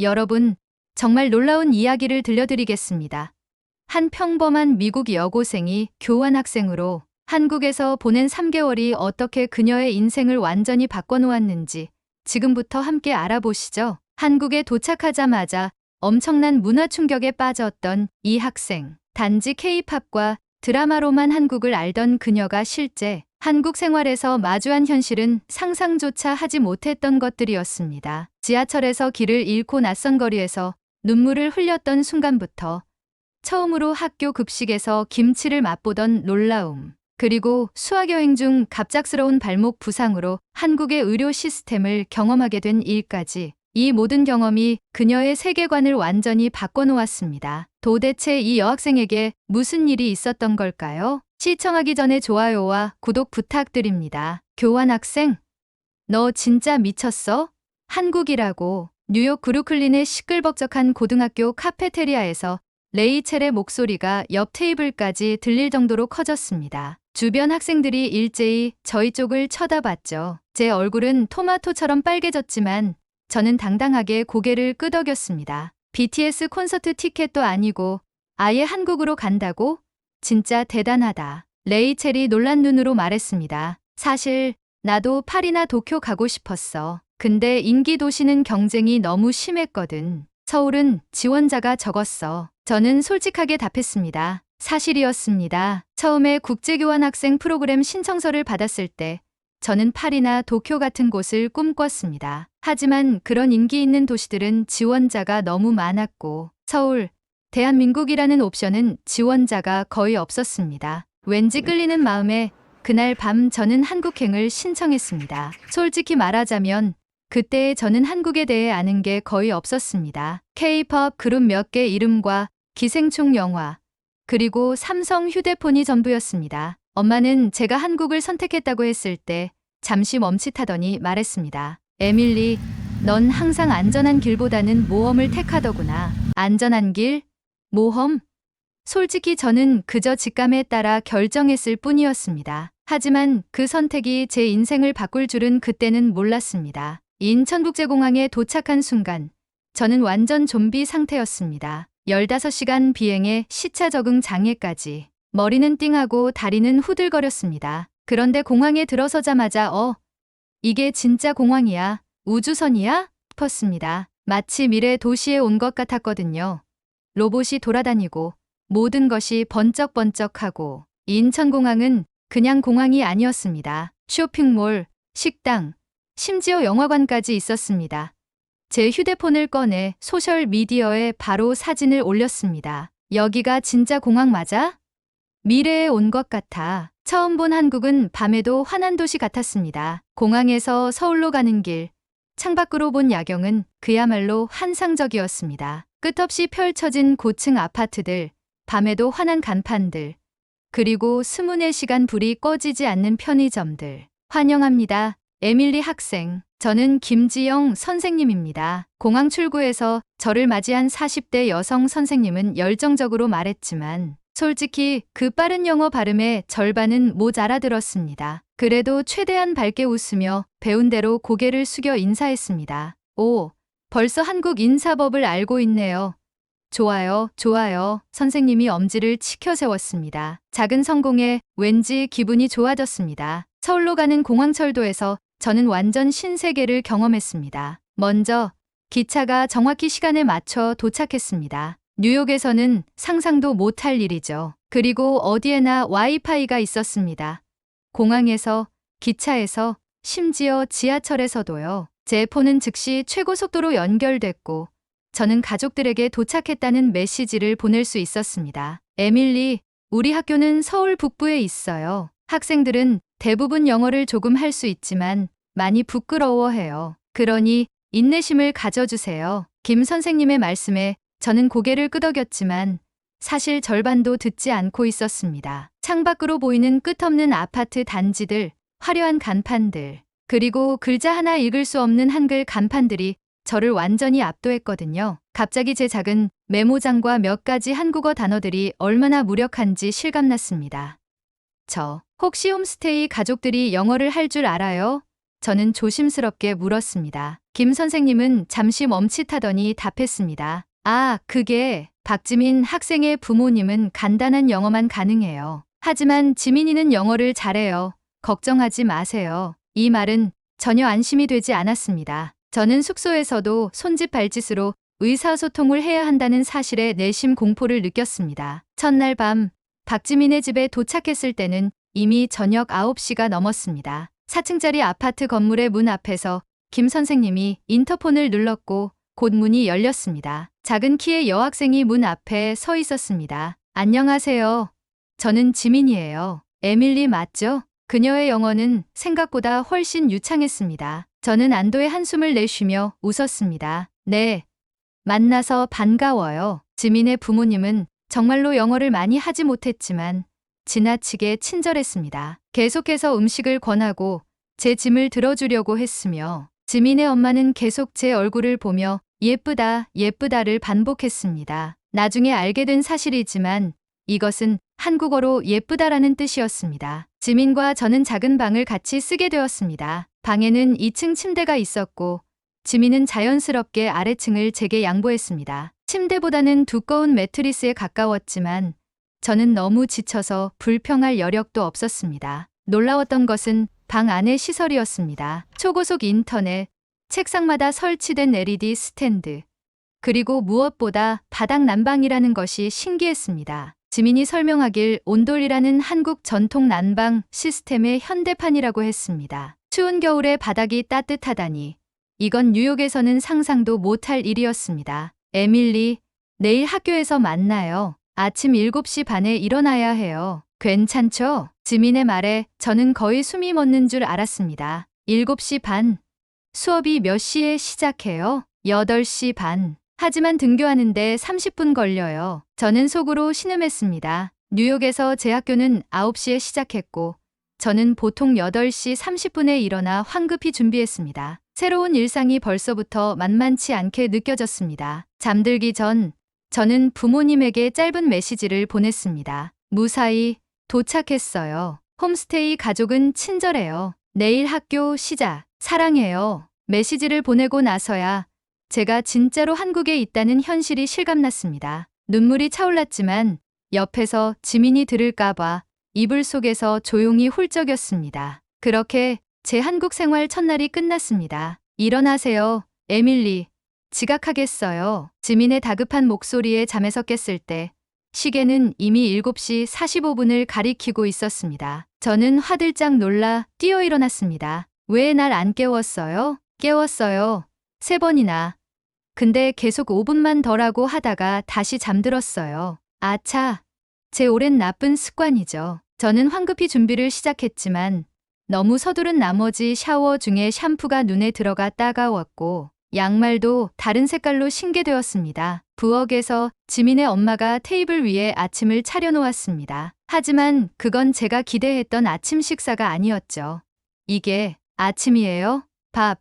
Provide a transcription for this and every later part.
여러분, 정말 놀라운 이야기를 들려드리겠습니다. 한 평범한 미국 여고생이 교환학생으로 한국에서 보낸 3개월이 어떻게 그녀의 인생을 완전히 바꿔놓았는지 지금부터 함께 알아보시죠. 한국에 도착하자마자 엄청난 문화 충격에 빠졌던 이 학생. 단지 K-팝과 드라마로만 한국을 알던 그녀가 실제 한국 생활에서 마주한 현실은 상상조차 하지 못했던 것들이었습니다. 지하철에서 길을 잃고 낯선 거리에서 눈물을 흘렸던 순간부터 처음으로 학교 급식에서 김치를 맛보던 놀라움, 그리고 수학여행 중 갑작스러운 발목 부상으로 한국의 의료 시스템을 경험하게 된 일까지, 이 모든 경험이 그녀의 세계관을 완전히 바꿔놓았습니다. 도대체 이 여학생에게 무슨 일이 있었던 걸까요? 시청하기 전에 좋아요와 구독 부탁드립니다. 교환학생? 너 진짜 미쳤어? 한국이라고. 뉴욕 브루클린의 시끌벅적한 고등학교 카페테리아에서 레이첼의 목소리가 옆 테이블까지 들릴 정도로 커졌습니다. 주변 학생들이 일제히 저희 쪽을 쳐다봤죠. 제 얼굴은 토마토처럼 빨개졌지만 저는 당당하게 고개를 끄덕였습니다. BTS 콘서트 티켓도 아니고 아예 한국으로 간다고? 진짜 대단하다. 레이첼이 놀란 눈으로 말했습니다. 사실 나도 파리나 도쿄 가고 싶었어. 근데 인기 도시는 경쟁이 너무 심했거든. 서울은 지원자가 적었어. 저는 솔직하게 답했습니다. 사실이었습니다. 처음에 국제교환학생 프로그램 신청서를 받았을 때 저는 파리나 도쿄 같은 곳을 꿈꿨습니다. 하지만 그런 인기 있는 도시들은 지원자가 너무 많았고 서울, 대한민국이라는 옵션은 지원자가 거의 없었습니다. 왠지 끌리는 마음에 그날 밤 저는 한국행을 신청했습니다. 솔직히 말하자면 그때의 저는 한국에 대해 아는 게 거의 없었습니다. K-팝 그룹 몇 개 이름과 기생충 영화, 그리고 삼성 휴대폰이 전부였습니다. 엄마는 제가 한국을 선택했다고 했을 때 잠시 멈칫하더니 말했습니다. 에밀리, 넌 항상 안전한 길보다는 모험을 택하더구나. 안전한 길? 모험? 솔직히 저는 그저 직감에 따라 결정했을 뿐이었습니다. 하지만 그 선택이 제 인생을 바꿀 줄은 그때는 몰랐습니다. 인천국제공항에 도착한 순간 저는 완전 좀비 상태였습니다. 15시간 비행에 시차 적응 장애까지. 머리는 띵하고 다리는 후들거렸습니다. 그런데 공항에 들어서자마자 이게 진짜 공항이야? 우주선이야? 싶었습니다. 마치 미래 도시에 온 것 같았거든요. 로봇이 돌아다니고 모든 것이 번쩍번쩍하고. 인천공항은 그냥 공항이 아니었습니다. 쇼핑몰, 식당, 심지어 영화관까지 있었습니다. 제 휴대폰을 꺼내 소셜미디어에 바로 사진을 올렸습니다. 여기가 진짜 공항 맞아? 미래에 온 것 같아. 처음 본 한국은 밤에도 환한 도시 같았습니다. 공항에서 서울로 가는 길, 창밖으로 본 야경은 그야말로 환상적이었습니다. 끝없이 펼쳐진 고층 아파트들, 밤에도 환한 간판들, 그리고 24시간 불이 꺼지지 않는 편의점들. 환영합니다. 에밀리 학생. 저는 김지영 선생님입니다. 공항 출구에서 저를 맞이한 40대 여성 선생님은 열정적으로 말했지만 솔직히 그 빠른 영어 발음의 절반은 못 알아들었습니다. 그래도 최대한 밝게 웃으며 배운 대로 고개를 숙여 인사했습니다. 오, 벌써 한국 인사법을 알고 있네요. 좋아요, 좋아요. 선생님이 엄지를 치켜 세웠습니다. 작은 성공에 왠지 기분이 좋아졌습니다. 서울로 가는 공항철도에서 저는 완전 신세계를 경험했습니다. 먼저 기차가 정확히 시간에 맞춰 도착했습니다. 뉴욕에서는 상상도 못할 일이죠. 그리고 어디에나 와이파이가 있었습니다. 공항에서, 기차에서, 심지어 지하철에서도요. 제 폰은 즉시 최고 속도로 연결됐고 저는 가족들에게 도착했다는 메시지를 보낼 수 있었습니다. 에밀리, 우리 학교는 서울 북부에 있어요. 학생들은 대부분 영어를 조금 할 수 있지만 많이 부끄러워해요. 그러니 인내심을 가져주세요. 김 선생님의 말씀에 저는 고개를 끄덕였지만 사실 절반도 듣지 않고 있었습니다. 창밖으로 보이는 끝없는 아파트 단지들, 화려한 간판들, 그리고 글자 하나 읽을 수 없는 한글 간판들이 저를 완전히 압도했거든요. 갑자기 제 작은 메모장과 몇 가지 한국어 단어들이 얼마나 무력한지 실감났습니다. 혹시 홈스테이 가족들이 영어를 할 줄 알아요? 저는 조심스럽게 물었습니다. 김 선생님은 잠시 멈칫하더니 답했습니다. 아, 그게 박지민 학생의 부모님은 간단한 영어만 가능해요. 하지만 지민이는 영어를 잘해요. 걱정하지 마세요. 이 말은 전혀 안심이 되지 않았습니다. 저는 숙소에서도 손짓발짓으로 의사소통을 해야 한다는 사실에 내심 공포를 느꼈습니다. 첫날 밤 박지민의 집에 도착했을 때는 이미 저녁 9시가 넘었습니다. 4층짜리 아파트 건물의 문 앞에서 김 선생님이 인터폰을 눌렀고 곧 문이 열렸습니다. 작은 키의 여학생이 문 앞에 서 있었습니다. 안녕하세요. 저는 지민이에요. 에밀리 맞죠? 그녀의 영어는 생각보다 훨씬 유창했습니다. 저는 안도의 한숨을 내쉬며 웃었습니다. 네. 만나서 반가워요. 지민의 부모님은 정말로 영어를 많이 하지 못했지만 지나치게 친절했습니다. 계속해서 음식을 권하고 제 짐을 들어주려고 했으며 지민의 엄마는 계속 제 얼굴을 보며 예쁘다, 예쁘다를 반복했습니다. 나중에 알게 된 사실이지만 이것은 한국어로 예쁘다라는 뜻이었습니다. 지민과 저는 작은 방을 같이 쓰게 되었습니다. 방에는 2층 침대가 있었고 지민은 자연스럽게 아래층을 제게 양보했습니다. 침대보다는 두꺼운 매트리스에 가까웠지만 저는 너무 지쳐서 불평할 여력도 없었습니다. 놀라웠던 것은 방 안의 시설이었습니다. 초고속 인터넷, 책상마다 설치된 LED 스탠드, 그리고 무엇보다 바닥 난방이라는 것이 신기했습니다. 지민이 설명하길 온돌이라는 한국 전통 난방 시스템의 현대판이라고 했습니다. 추운 겨울에 바닥이 따뜻하다니 이건 뉴욕에서는 상상도 못할 일이었습니다. 에밀리, 내일 학교에서 만나요. 아침 7시 반에 일어나야 해요. 괜찮죠? 지민의 말에 저는 거의 숨이 멎는 줄 알았습니다. 7시 반. 수업이 몇 시에 시작해요? 8시 반. 하지만 등교하는데 30분 걸려요. 저는 속으로 신음했습니다. 뉴욕에서 제 학교는 9시에 시작했고 저는 보통 8시 30분에 일어나 황급히 준비했습니다. 새로운 일상이 벌써부터 만만치 않게 느껴졌습니다. 잠들기 전 저는 부모님에게 짧은 메시지를 보냈습니다. 무사히 도착했어요. 홈스테이 가족은 친절해요. 내일 학교 시작. 사랑해요. 메시지를 보내고 나서야 제가 진짜로 한국에 있다는 현실이 실감났습니다. 눈물이 차올랐지만 옆에서 지민이 들을까봐 이불 속에서 조용히 훌쩍였습니다. 그렇게 제 한국 생활 첫날이 끝났습니다. 일어나세요, 에밀리. 지각하겠어요. 지민의 다급한 목소리에 잠에서 깼을 때 시계는 이미 7시 45분을 가리키고 있었습니다. 저는 화들짝 놀라 뛰어 일어났습니다. 왜 날 안 깨웠어요? 깨웠어요. 3번이나. 근데 계속 5분만 더라고 하다가 다시 잠들었어요. 아차. 제 오랜 나쁜 습관이죠. 저는 황급히 준비를 시작했지만 너무 서두른 나머지 샤워 중에 샴푸가 눈에 들어가 따가웠고 양말도 다른 색깔로 신게되었습니다. 부엌에서 지민의 엄마가 테이블 위에 아침을 차려놓았습니다. 하지만 그건 제가 기대했던 아침 식사가 아니었죠. 이게 아침이에요? 밥,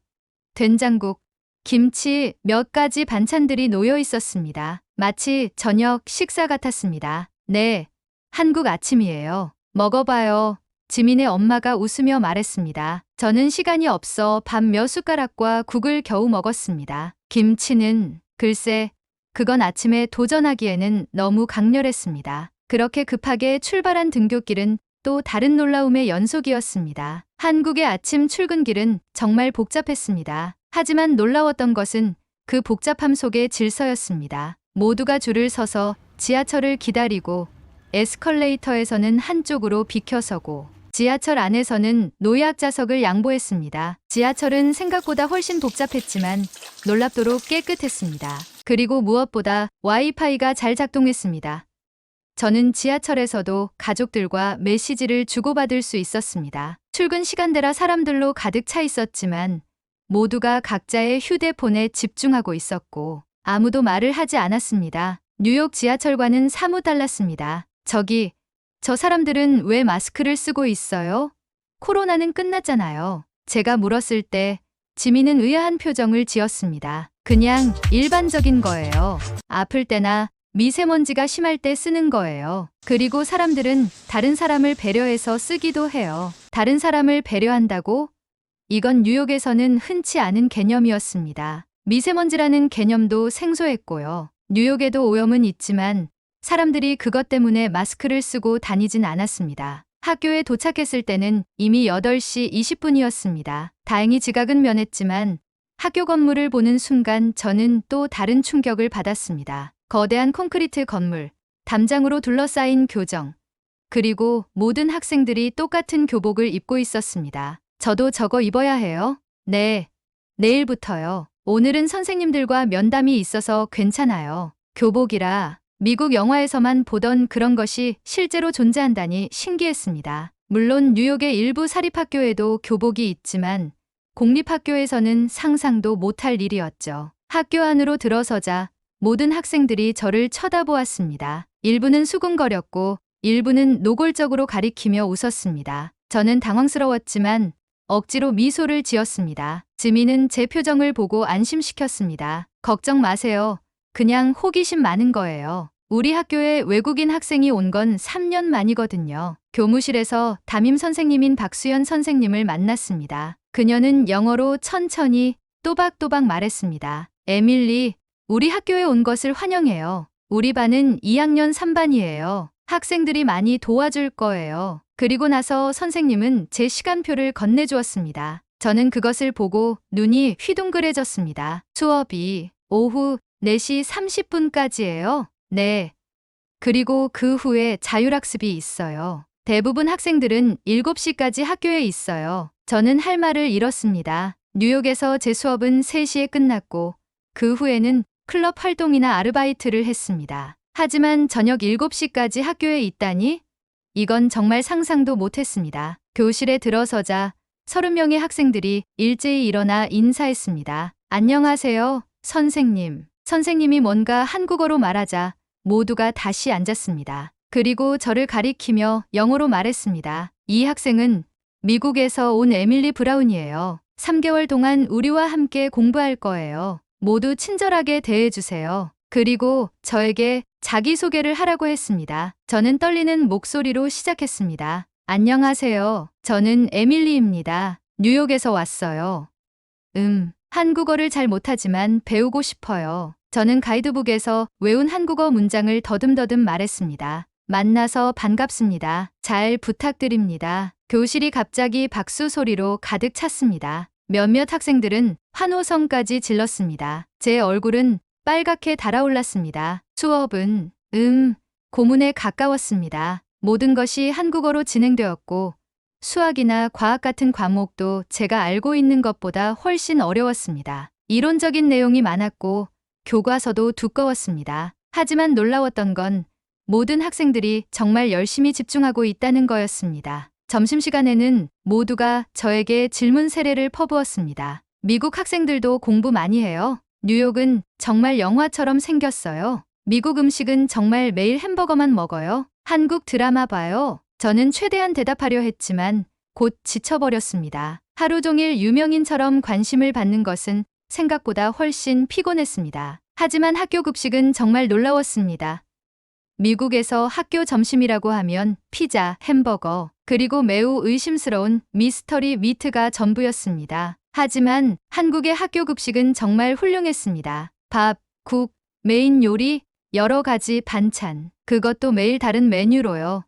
된장국, 김치 몇 가지 반찬들이 놓여 있었습니다. 마치 저녁 식사 같았습니다. 네, 한국 아침이에요. 먹어봐요. 지민의 엄마가 웃으며 말했습니다. 저는 시간이 없어 밥 몇 숟가락과 국을 겨우 먹었습니다. 김치는 글쎄, 그건 아침에 도전하기에는 너무 강렬했습니다. 그렇게 급하게 출발한 등굣길은 또 다른 놀라움의 연속이었습니다. 한국의 아침 출근길은 정말 복잡했습니다. 하지만 놀라웠던 것은 그 복잡함 속의 질서였습니다. 모두가 줄을 서서 지하철을 기다리고 에스컬레이터에서는 한쪽으로 비켜서고 지하철 안에서는 노약 좌석을 양보했습니다. 지하철은 생각보다 훨씬 복잡했지만 놀랍도록 깨끗했습니다. 그리고 무엇보다 와이파이가 잘 작동했습니다. 저는 지하철에서도 가족들과 메시지를 주고받을 수 있었습니다. 출근 시간대라 사람들로 가득 차 있었지만 모두가 각자의 휴대폰에 집중하고 있었고 아무도 말을 하지 않았습니다. 뉴욕 지하철과는 사뭇 달랐습니다. 저 사람들은 왜 마스크를 쓰고 있어요? 코로나는 끝났잖아요. 제가 물었을 때 지민은 의아한 표정을 지었습니다. 그냥 일반적인 거예요. 아플 때나 미세먼지가 심할 때 쓰는 거예요. 그리고 사람들은 다른 사람을 배려해서 쓰기도 해요. 다른 사람을 배려한다고? 이건 뉴욕에서는 흔치 않은 개념이었습니다. 미세먼지라는 개념도 생소했고요. 뉴욕에도 오염은 있지만 사람들이 그것 때문에 마스크를 쓰고 다니진 않았습니다. 학교에 도착했을 때는 이미 8시 20분이었습니다. 다행히 지각은 면했지만 학교 건물을 보는 순간 저는 또 다른 충격을 받았습니다. 거대한 콘크리트 건물, 담장으로 둘러싸인 교정, 그리고 모든 학생들이 똑같은 교복을 입고 있었습니다. 저도 저거 입어야 해요? 네, 내일부터요. 오늘은 선생님들과 면담이 있어서 괜찮아요. 교복이라 미국 영화에서만 보던 그런 것이 실제로 존재한다니 신기했습니다. 물론 뉴욕의 일부 사립학교에도 교복이 있지만 공립학교에서는 상상도 못할 일이었죠. 학교 안으로 들어서자 모든 학생들이 저를 쳐다보았습니다. 일부는 수군거렸고 일부는 노골적으로 가리키며 웃었습니다. 저는 당황스러웠지만 억지로 미소를 지었습니다. 지민은 제 표정을 보고 안심시켰습니다. 걱정 마세요. 그냥 호기심 많은 거예요. 우리 학교에 외국인 학생이 온 건 3년 만이거든요. 교무실에서 담임 선생님인 박수연 선생님을 만났습니다. 그녀는 영어로 천천히 또박또박 말했습니다. 에밀리, 우리 학교에 온 것을 환영해요. 우리 반은 2학년 3반이에요. 학생들이 많이 도와줄 거예요. 그리고 나서 선생님은 제 시간표를 건네주었습니다. 저는 그것을 보고 눈이 휘둥그레졌습니다. 수업이 오후 4시 30분까지예요. 네. 그리고 그 후에 자율학습이 있어요. 대부분 학생들은 7시까지 학교에 있어요. 저는 할 말을 잃었습니다. 뉴욕에서 제 수업은 3시에 끝났고 그 후에는 클럽 활동이나 아르바이트를 했습니다. 하지만 저녁 7시까지 학교에 있다니? 이건 정말 상상도 못했습니다. 교실에 들어서자 30명의 학생들이 일제히 일어나 인사했습니다. 안녕하세요, 선생님. 선생님이 뭔가 한국어로 말하자 모두가 다시 앉았습니다. 그리고 저를 가리키며 영어로 말했습니다. 이 학생은 미국에서 온 에밀리 브라운이에요. 3개월 동안 우리와 함께 공부할 거예요. 모두 친절하게 대해주세요. 그리고 저에게 자기소개를 하라고 했습니다. 저는 떨리는 목소리로 시작했습니다. 안녕하세요. 저는 에밀리입니다. 뉴욕에서 왔어요. 한국어를 잘 못하지만 배우고 싶어요. 저는 가이드북에서 외운 한국어 문장을 더듬더듬 말했습니다. 만나서 반갑습니다. 잘 부탁드립니다. 교실이 갑자기 박수 소리로 가득 찼습니다. 몇몇 학생들은 환호성까지 질렀습니다. 제 얼굴은 빨갛게 달아올랐습니다. 수업은 고문에 가까웠습니다. 모든 것이 한국어로 진행되었고 수학이나 과학 같은 과목도 제가 알고 있는 것보다 훨씬 어려웠습니다. 이론적인 내용이 많았고 교과서도 두꺼웠습니다. 하지만 놀라웠던 건 모든 학생들이 정말 열심히 집중하고 있다는 거였습니다. 점심시간에는 모두가 저에게 질문 세례를 퍼부었습니다. 미국 학생들도 공부 많이 해요. 뉴욕은 정말 영화처럼 생겼어요. 미국 음식은 정말 매일 햄버거만 먹어요. 한국 드라마 봐요. 저는 최대한 대답하려 했지만 곧 지쳐버렸습니다. 하루 종일 유명인처럼 관심을 받는 것은 생각보다 훨씬 피곤했습니다. 하지만 학교 급식은 정말 놀라웠습니다. 미국에서 학교 점심이라고 하면 피자, 햄버거, 그리고 매우 의심스러운 미스터리 미트가 전부였습니다. 하지만 한국의 학교 급식은 정말 훌륭했습니다. 밥, 국, 메인 요리, 여러 가지 반찬, 그것도 매일 다른 메뉴로요.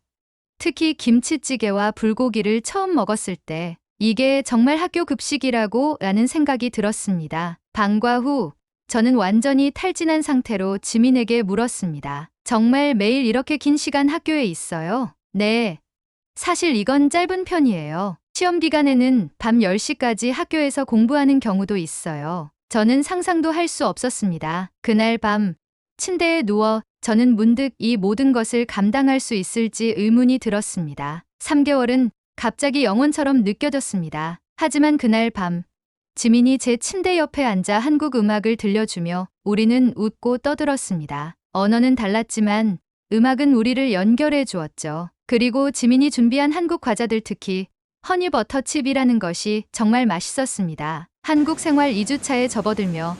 특히 김치찌개와 불고기를 처음 먹었을 때 이게 정말 학교 급식이라고 라는 생각이 들었습니다. 방과 후 저는 완전히 탈진한 상태로 지민에게 물었습니다. 정말 매일 이렇게 긴 시간 학교에 있어요? 네. 사실 이건 짧은 편이에요. 시험 기간에는 밤 10시까지 학교에서 공부하는 경우도 있어요. 저는 상상도 할 수 없었습니다. 그날 밤 침대에 누워 저는 문득 이 모든 것을 감당할 수 있을지 의문이 들었습니다. 3개월은 갑자기 영원처럼 느껴졌습니다. 하지만 그날 밤 지민이 제 침대 옆에 앉아 한국 음악을 들려주며 우리는 웃고 떠들었습니다. 언어는 달랐지만 음악은 우리를 연결해 주었죠. 그리고 지민이 준비한 한국 과자들, 특히 허니버터칩이라는 것이 정말 맛있었습니다. 한국 생활 2주차에 접어들며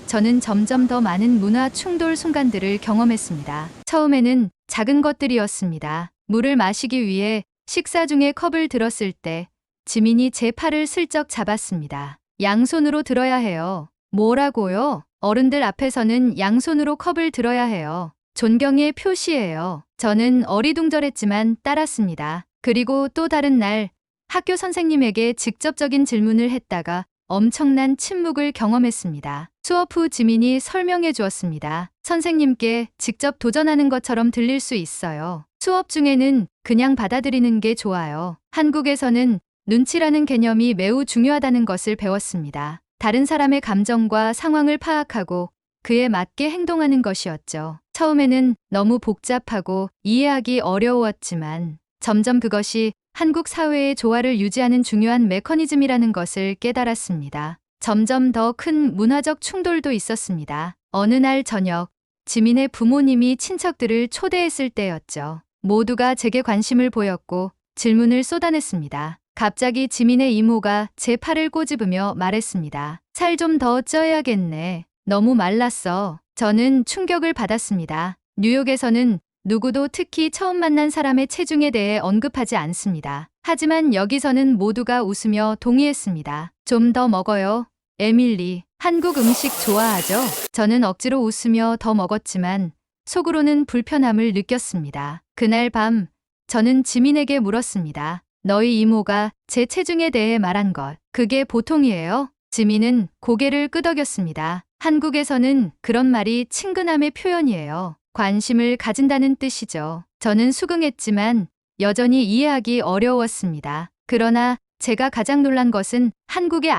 저는 점점 더 많은 문화 충돌 순간들을 경험했습니다. 처음에는 작은 것들이었습니다. 물을 마시기 위해 식사 중에 컵을 들었을 때 지민이 제 팔을 슬쩍 잡았습니다. 양손으로 들어야 해요. 뭐라고요? 어른들 앞에서는 양손으로 컵을 들어야 해요. 존경의 표시예요. 저는 어리둥절했지만 따랐습니다. 그리고 또 다른 날 학교 선생님에게 직접적인 질문을 했다가 엄청난 침묵을 경험했습니다. 수업 후 지민이 설명해 주었습니다. 선생님께 직접 도전하는 것처럼 들릴 수 있어요. 수업 중에는 그냥 받아들이는 게 좋아요. 한국에서는 눈치라는 개념이 매우 중요하다는 것을 배웠습니다. 다른 사람의 감정과 상황을 파악하고 그에 맞게 행동하는 것이었죠. 처음에는 너무 복잡하고 이해하기 어려웠지만 점점 그것이 한국 사회의 조화를 유지하는 중요한 메커니즘이라는 것을 깨달았습니다. 점점 더 큰 문화적 충돌도 있었습니다. 어느 날 저녁, 지민의 부모님이 친척들을 초대했을 때였죠. 모두가 제게 관심을 보였고 질문을 쏟아냈습니다. 갑자기 지민의 이모가 제 팔을 꼬집으며 말했습니다. 살 좀 더 쪄야겠네. 너무 말랐어. 저는 충격을 받았습니다. 뉴욕에서는 누구도 특히 처음 만난 사람의 체중에 대해 언급하지 않습니다. 하지만 여기서는 모두가 웃으며 동의했습니다. 좀 더 먹어요. 에밀리, 한국 음식 좋아하죠? 저는 억지로 웃으며 더 먹었지만 속으로는 불편함을 느꼈습니다. 그날 밤 저는 지민에게 물었습니다. 너희 이모가 제 체중에 대해 말한 것, 그게 보통이에요? 지민은 고개를 끄덕였습니다. 한국에서는 그런 말이 친근함의 표현이에요. 관심을 가진다는 뜻이죠. 저는 수긍했지만 여전히 이해하기 어려웠습니다. 그러나 제가 가장 놀란 것은 한국의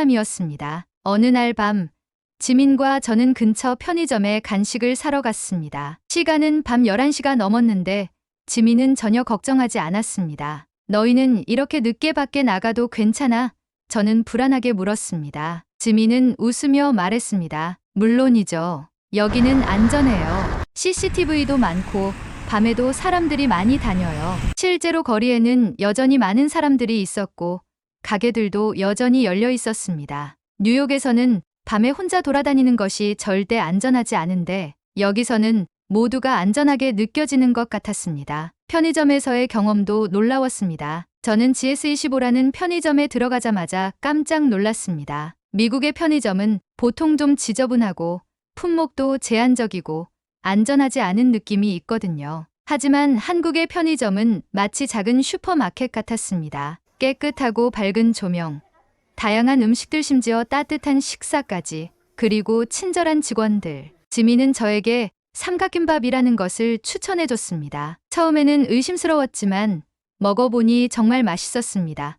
안전함이었습니다. 어느 날 밤, 지민과 저는 근처 편의점에 간식을 사러 갔습니다. 시간은 밤 11시가 넘었는데 지민은 전혀 걱정하지 않았습니다. 너희는 이렇게 늦게 밖에 나가도 괜찮아? 저는 불안하게 물었습니다. 지민은 웃으며 말했습니다. 물론이죠. 여기는 안전해요. CCTV도 많고 밤에도 사람들이 많이 다녀요. 실제로 거리에는 여전히 많은 사람들이 있었고 가게들도 여전히 열려 있었습니다. 뉴욕에서는 밤에 혼자 돌아다니는 것이 절대 안전하지 않은데 여기서는 모두가 안전하게 느껴지는 것 같았습니다. 편의점에서의 경험도 놀라웠습니다. 저는 GS25라는 편의점에 들어가자마자 깜짝 놀랐습니다. 미국의 편의점은 보통 좀 지저분하고 품목도 제한적이고 안전하지 않은 느낌이 있거든요. 하지만 한국의 편의점은 마치 작은 슈퍼마켓 같았습니다. 깨끗하고 밝은 조명, 다양한 음식들 심지어 따뜻한 식사까지, 그리고 친절한 직원들. 지민은 저에게 삼각김밥이라는 것을 추천해줬습니다. 처음에는 의심스러웠지만 먹어보니 정말 맛있었습니다.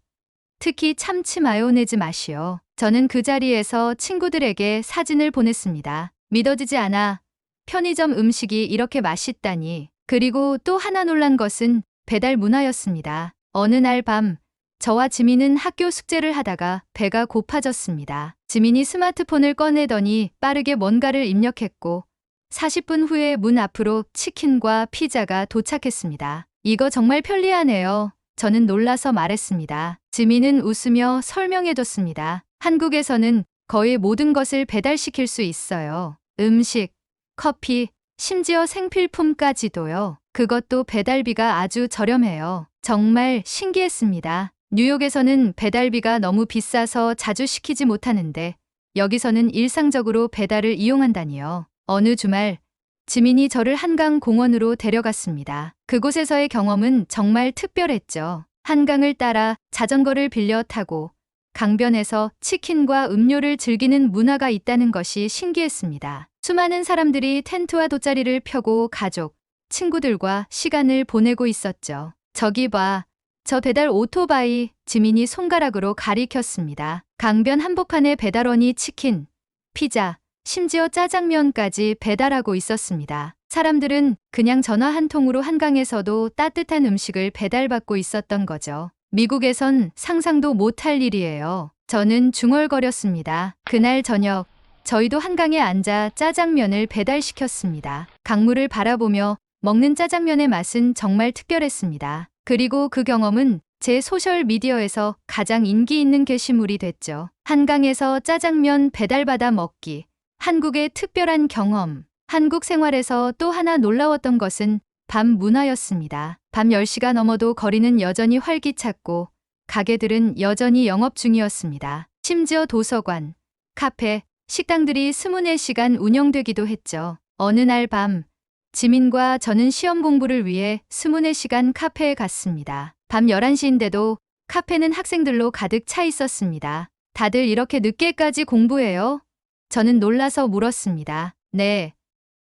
특히 참치 마요네즈 맛이요. 저는 그 자리에서 친구들에게 사진을 보냈습니다. 믿어지지 않아. 편의점 음식이 이렇게 맛있다니. 그리고 또 하나 놀란 것은 배달 문화였습니다. 어느 날 밤, 저와 지민은 학교 숙제를 하다가 배가 고파졌습니다. 지민이 스마트폰을 꺼내더니 빠르게 뭔가를 입력했고 40분 후에 문 앞으로 치킨과 피자가 도착했습니다. 이거 정말 편리하네요. 저는 놀라서 말했습니다. 지민은 웃으며 설명해줬습니다. 한국에서는 거의 모든 것을 배달시킬 수 있어요. 음식, 커피, 심지어 생필품까지도요. 그것도 배달비가 아주 저렴해요. 정말 신기했습니다. 뉴욕에서는 배달비가 너무 비싸서 자주 시키지 못하는데 여기서는 일상적으로 배달을 이용한다니요. 어느 주말 지민이 저를 한강 공원으로 데려갔습니다. 그곳에서의 경험은 정말 특별했죠. 한강을 따라 자전거를 빌려 타고 강변에서 치킨과 음료를 즐기는 문화가 있다는 것이 신기했습니다. 수많은 사람들이 텐트와 돗자리를 펴고 가족, 친구들과 시간을 보내고 있었죠. 저기 봐. 저 배달 오토바이. 지민이 손가락으로 가리켰습니다. 강변 한복판에 배달원이 치킨, 피자, 심지어 짜장면까지 배달하고 있었습니다. 사람들은 그냥 전화 한 통으로 한강에서도 따뜻한 음식을 배달받고 있었던 거죠. 미국에선 상상도 못할 일이에요. 저는 중얼거렸습니다. 그날 저녁, 저희도 한강에 앉아 짜장면을 배달시켰습니다. 강물을 바라보며 먹는 짜장면의 맛은 정말 특별했습니다. 그리고 그 경험은 제 소셜미디어에서 가장 인기 있는 게시물이 됐죠. 한강에서 짜장면 배달받아 먹기. 한국의 특별한 경험. 한국 생활에서 또 하나 놀라웠던 것은 밤 문화였습니다. 밤 10시가 넘어도 거리는 여전히 활기찼고 가게들은 여전히 영업 중이었습니다. 심지어 도서관, 카페, 식당들이 24시간 운영되기도 했죠. 어느 날 밤, 지민과 저는 시험 공부를 위해 24시간 카페에 갔습니다. 밤 11시인데도 카페는 학생들로 가득 차 있었습니다. 다들 이렇게 늦게까지 공부해요? 저는 놀라서 물었습니다. 네.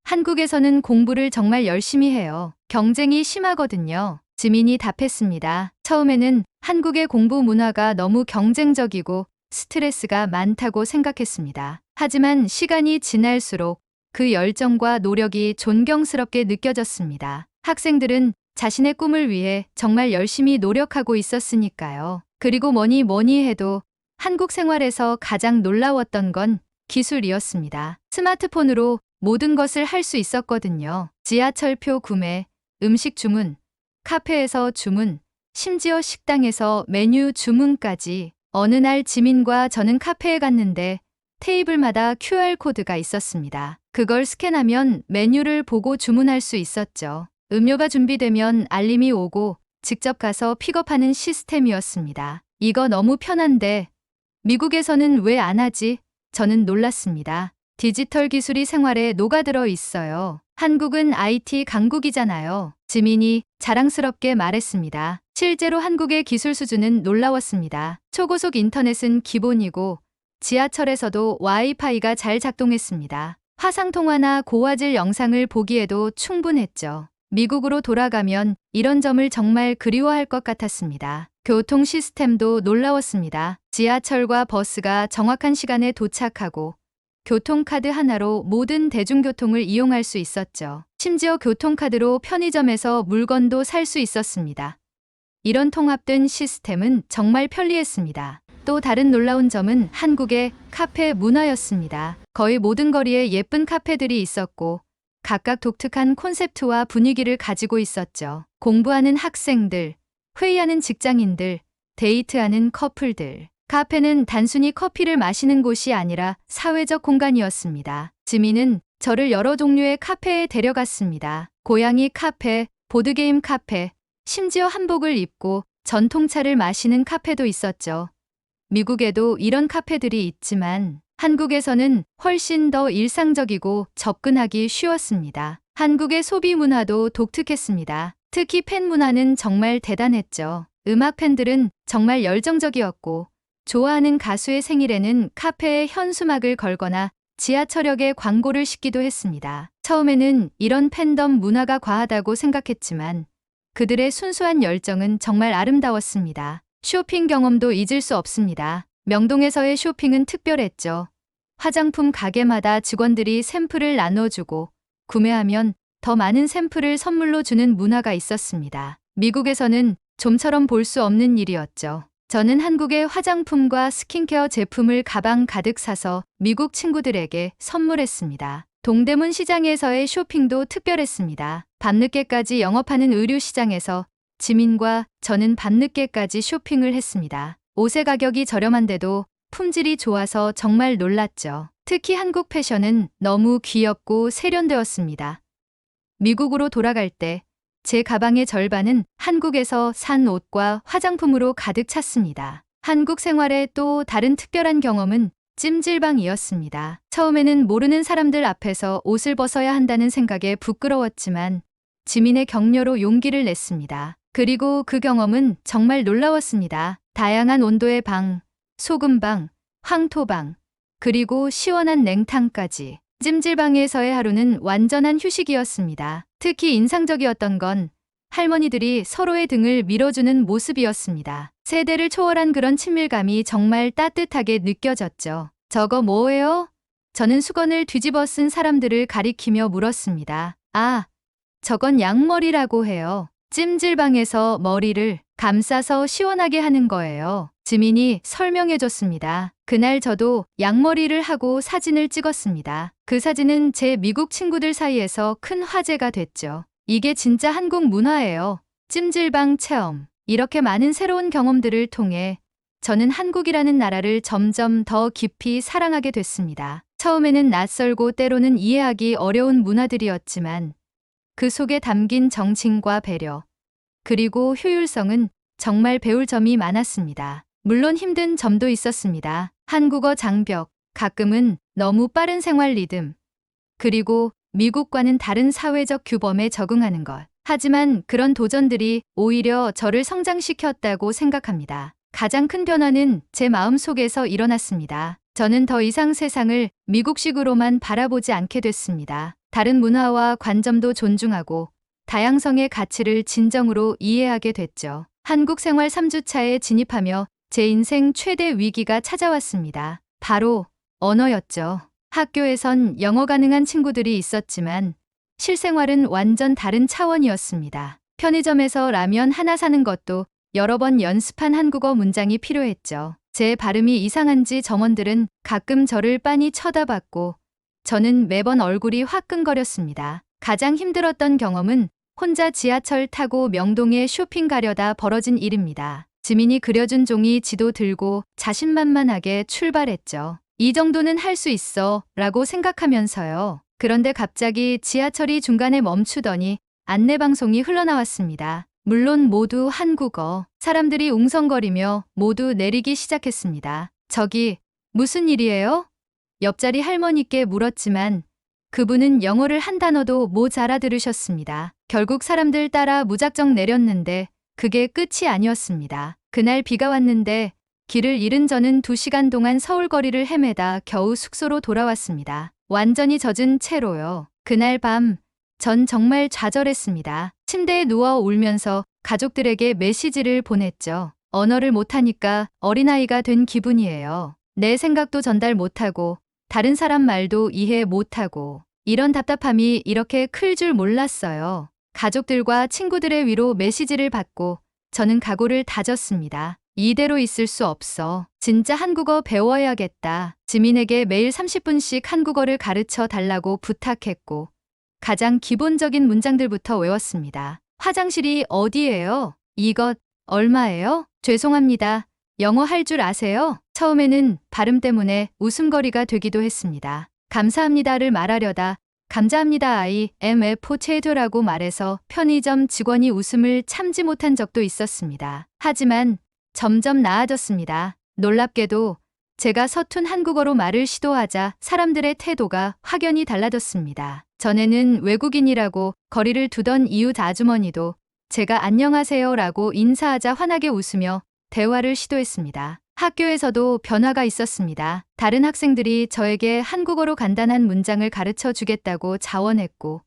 한국에서는 공부를 정말 열심히 해요. 경쟁이 심하거든요. 지민이 답했습니다. 처음에는 한국의 공부 문화가 너무 경쟁적이고 스트레스가 많다고 생각했습니다. 하지만 시간이 지날수록 그 열정과 노력이 존경스럽게 느껴졌습니다. 학생들은 자신의 꿈을 위해 정말 열심히 노력하고 있었으니까요. 그리고 뭐니 해도 한국 생활에서 가장 놀라웠던 건 기술이었습니다. 스마트폰으로 모든 것을 할 수 있었거든요. 지하철표 구매, 음식 주문, 카페에서 주문, 심지어 식당에서 메뉴 주문까지. 어느 날 지민과 저는 카페에 갔는데 테이블마다 QR코드가 있었습니다. 그걸 스캔하면 메뉴를 보고 주문할 수 있었죠. 음료가 준비되면 알림이 오고 직접 가서 픽업하는 시스템이었습니다. 이거 너무 편한데 미국에서는 왜 안 하지? 저는 놀랐습니다. 디지털 기술이 생활에 녹아들어 있어요. 한국은 IT 강국이잖아요. 지민이 자랑스럽게 말했습니다. 실제로 한국의 기술 수준은 놀라웠습니다. 초고속 인터넷은 기본이고 지하철에서도 와이파이가 잘 작동했습니다. 화상통화나 고화질 영상을 보기에도 충분했죠. 미국으로 돌아가면 이런 점을 정말 그리워할 것 같았습니다. 교통 시스템도 놀라웠습니다. 지하철과 버스가 정확한 시간에 도착하고 교통카드 하나로 모든 대중교통을 이용할 수 있었죠. 심지어 교통카드로 편의점에서 물건도 살 수 있었습니다. 이런 통합된 시스템은 정말 편리했습니다. 또 다른 놀라운 점은 한국의 카페 문화였습니다. 거의 모든 거리에 예쁜 카페들이 있었고 각각 독특한 콘셉트와 분위기를 가지고 있었죠. 공부하는 학생들, 회의하는 직장인들, 데이트하는 커플들. 카페는 단순히 커피를 마시는 곳이 아니라 사회적 공간이었습니다. 지민은 저를 여러 종류의 카페에 데려갔습니다. 고양이 카페, 보드게임 카페, 심지어 한복을 입고 전통차를 마시는 카페도 있었죠. 미국에도 이런 카페들이 있지만 한국에서는 훨씬 더 일상적이고 접근하기 쉬웠습니다. 한국의 소비 문화도 독특했습니다. 특히 팬 문화는 정말 대단했죠. 음악 팬들은 정말 열정적이었고 좋아하는 가수의 생일에는 카페에 현수막을 걸거나 지하철역에 광고를 싣기도 했습니다. 처음에는 이런 팬덤 문화가 과하다고 생각했지만 그들의 순수한 열정은 정말 아름다웠습니다. 쇼핑 경험도 잊을 수 없습니다. 명동에서의 쇼핑은 특별했죠. 화장품 가게마다 직원들이 샘플을 나눠주고 구매하면 더 많은 샘플을 선물로 주는 문화가 있었습니다. 미국에서는 좀처럼 볼 수 없는 일이었죠. 저는 한국의 화장품과 스킨케어 제품을 가방 가득 사서 미국 친구들에게 선물했습니다. 동대문 시장에서의 쇼핑도 특별했습니다. 밤늦게까지 영업하는 의류 시장에서 지민과 저는 밤늦게까지 쇼핑을 했습니다. 옷의 가격이 저렴한데도 품질이 좋아서 정말 놀랐죠. 특히 한국 패션은 너무 귀엽고 세련되었습니다. 미국으로 돌아갈 때 제 가방의 절반은 한국에서 산 옷과 화장품으로 가득 찼습니다. 한국 생활의 또 다른 특별한 경험은 찜질방이었습니다. 처음에는 모르는 사람들 앞에서 옷을 벗어야 한다는 생각에 부끄러웠지만 지민의 격려로 용기를 냈습니다. 그리고 그 경험은 정말 놀라웠습니다. 다양한 온도의 방, 소금방, 황토방, 그리고 시원한 냉탕까지. 찜질방에서의 하루는 완전한 휴식이었습니다. 특히 인상적이었던 건 할머니들이 서로의 등을 밀어주는 모습이었습니다. 세대를 초월한 그런 친밀감이 정말 따뜻하게 느껴졌죠. 저거 뭐예요? 저는 수건을 뒤집어 쓴 사람들을 가리키며 물었습니다. 아, 저건 양머리라고 해요. 찜질방에서 머리를 감싸서 시원하게 하는 거예요. 지민이 설명해줬습니다. 그날 저도 양머리를 하고 사진을 찍었습니다. 그 사진은 제 미국 친구들 사이에서 큰 화제가 됐죠. 이게 진짜 한국 문화예요. 찜질방 체험. 이렇게 많은 새로운 경험들을 통해 저는 한국이라는 나라를 점점 더 깊이 사랑하게 됐습니다. 처음에는 낯설고 때로는 이해하기 어려운 문화들이었지만 그 속에 담긴 정신과 배려, 그리고 효율성은 정말 배울 점이 많았습니다. 물론 힘든 점도 있었습니다. 한국어 장벽, 가끔은 너무 빠른 생활 리듬, 그리고 미국과는 다른 사회적 규범에 적응하는 것. 하지만 그런 도전들이 오히려 저를 성장시켰다고 생각합니다. 가장 큰 변화는 제 마음 속에서 일어났습니다. 저는 더 이상 세상을 미국식으로만 바라보지 않게 됐습니다. 다른 문화와 관점도 존중하고 다양성의 가치를 진정으로 이해하게 됐죠. 한국 생활 3주차에 진입하며 제 인생 최대 위기가 찾아왔습니다. 바로 언어였죠. 학교에선 영어 가능한 친구들이 있었지만 실생활은 완전 다른 차원이었습니다. 편의점에서 라면 하나 사는 것도 여러 번 연습한 한국어 문장이 필요했죠. 제 발음이 이상한지 점원들은 가끔 저를 빤히 쳐다봤고 저는 매번 얼굴이 화끈거렸습니다. 가장 힘들었던 경험은 혼자 지하철 타고 명동에 쇼핑 가려다 벌어진 일입니다. 지민이 그려준 종이 지도 들고 자신만만하게 출발했죠. 이 정도는 할 수 있어 라고 생각하면서요. 그런데 갑자기 지하철이 중간에 멈추더니 안내방송이 흘러나왔습니다. 물론 모두 한국어. 사람들이 웅성거리며 모두 내리기 시작했습니다. 저기 무슨 일이에요? 옆자리 할머니께 물었지만 그분은 영어를 한 단어도 못 알아들으셨습니다. 결국 사람들 따라 무작정 내렸는데 그게 끝이 아니었습니다. 그날 비가 왔는데 길을 잃은 저는 2시간 동안 서울 거리를 헤매다 겨우 숙소로 돌아왔습니다. 완전히 젖은 채로요. 그날 밤 전 정말 좌절했습니다. 침대에 누워 울면서 가족들에게 메시지를 보냈죠. 언어를 못하니까 어린아이가 된 기분이에요. 내 생각도 전달 못하고 다른 사람 말도 이해 못하고 이런 답답함이 이렇게 클 줄 몰랐어요. 가족들과 친구들의 위로 메시지를 받고 저는 각오를 다졌습니다. 이대로 있을 수 없어. 진짜 한국어 배워야겠다. 지민에게 매일 30분씩 한국어를 가르쳐 달라고 부탁했고 가장 기본적인 문장들부터 외웠습니다. 화장실이 어디예요? 이것 얼마예요? 죄송합니다. 영어 할 줄 아세요? 처음에는 발음 때문에 웃음거리가 되기도 했습니다. 감사합니다를 말하려다 감사합니다 IMF 체도라고 말해서 편의점 직원이 웃음을 참지 못한 적도 있었습니다. 하지만 점점 나아졌습니다. 놀랍게도 제가 서툰 한국어로 말을 시도하자 사람들의 태도가 확연히 달라졌습니다. 전에는 외국인이라고 거리를 두던 이웃 아주머니도 제가 안녕하세요라고 인사하자 환하게 웃으며 대화를 시도했습니다. 학교에서도 변화가 있었습니다. 다른 학생들이 저에게 한국어로 간단한 문장을 가르쳐 주겠다고 자원했고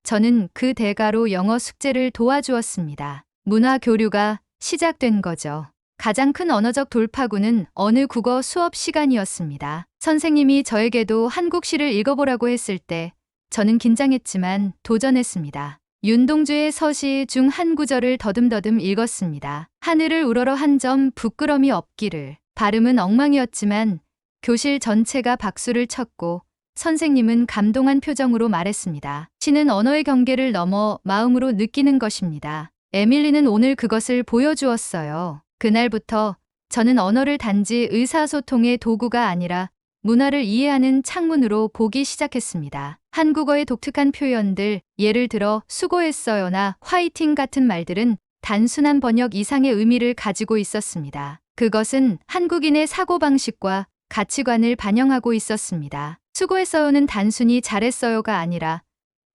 저는 그 대가로 영어 숙제를 도와주었습니다. 문화 교류가 시작된 거죠. 가장 큰 언어적 돌파구는 어느 국어 수업 시간이었습니다. 선생님이 저에게도 한국시를 읽어보라고 했을 때 저는 긴장했지만 도전했습니다. 윤동주의 서시 중 한 구절을 더듬더듬 읽었습니다. 하늘을 우러러 한 점 부끄럼이 없기를. 발음은 엉망이었지만 교실 전체가 박수를 쳤고 선생님은 감동한 표정으로 말했습니다. 시는 언어의 경계를 넘어 마음으로 느끼는 것입니다. 에밀리는 오늘 그것을 보여주었어요. 그날부터 저는 언어를 단지 의사소통의 도구가 아니라 문화를 이해하는 창문으로 보기 시작했습니다. 한국어의 독특한 표현들, 예를 들어 수고했어요나 화이팅 같은 말들은 단순한 번역 이상의 의미를 가지고 있었습니다. 그것은 한국인의 사고방식과 가치관을 반영하고 있었습니다. 수고했어요는 단순히 잘했어요가 아니라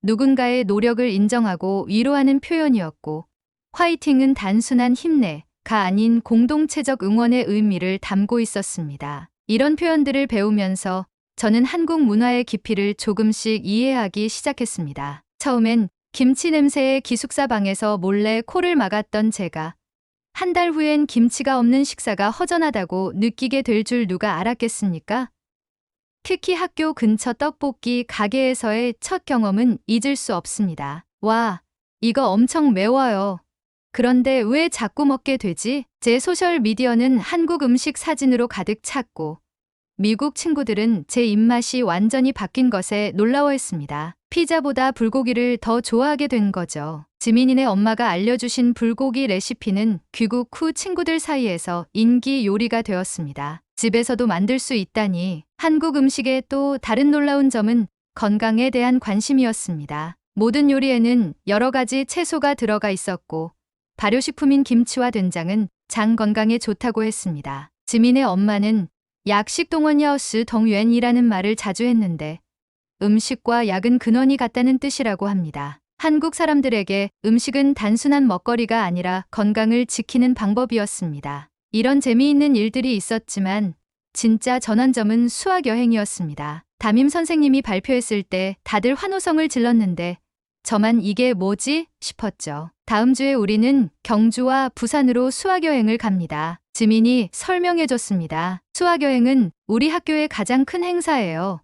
누군가의 노력을 인정하고 위로하는 표현이었고, 화이팅은 단순한 힘내가 아닌 공동체적 응원의 의미를 담고 있었습니다. 이런 표현들을 배우면서 저는 한국 문화의 깊이를 조금씩 이해하기 시작했습니다. 처음엔 김치 냄새에 기숙사 방에서 몰래 코를 막았던 제가 한 달 후엔 김치가 없는 식사가 허전하다고 느끼게 될 줄 누가 알았겠습니까? 특히 학교 근처 떡볶이 가게에서의 첫 경험은 잊을 수 없습니다. 와, 이거 엄청 매워요. 그런데 왜 자꾸 먹게 되지? 제 소셜미디어는 한국 음식 사진으로 가득 찼고 미국 친구들은 제 입맛이 완전히 바뀐 것에 놀라워했습니다. 피자보다 불고기를 더 좋아하게 된 거죠. 지민이네 엄마가 알려주신 불고기 레시피는 귀국 후 친구들 사이에서 인기 요리가 되었습니다. 집에서도 만들 수 있다니. 한국 음식의 또 다른 놀라운 점은 건강에 대한 관심이었습니다. 모든 요리에는 여러 가지 채소가 들어가 있었고 발효식품인 김치와 된장은 장 건강에 좋다고 했습니다. 지민의 엄마는 약식 동원야오스 덩유엔이라는 말을 자주 했는데 음식과 약은 근원이 같다는 뜻이라고 합니다. 한국 사람들에게 음식은 단순한 먹거리가 아니라 건강을 지키는 방법이었습니다. 이런 재미있는 일들이 있었지만 진짜 전환점은 수학 여행이었습니다. 담임 선생님이 발표했을 때 다들 환호성을 질렀는데 저만 이게 뭐지? 싶었죠. 다음 주에 우리는 경주와 부산으로 수학여행을 갑니다. 지민이 설명해줬습니다. 수학여행은 우리 학교의 가장 큰 행사예요.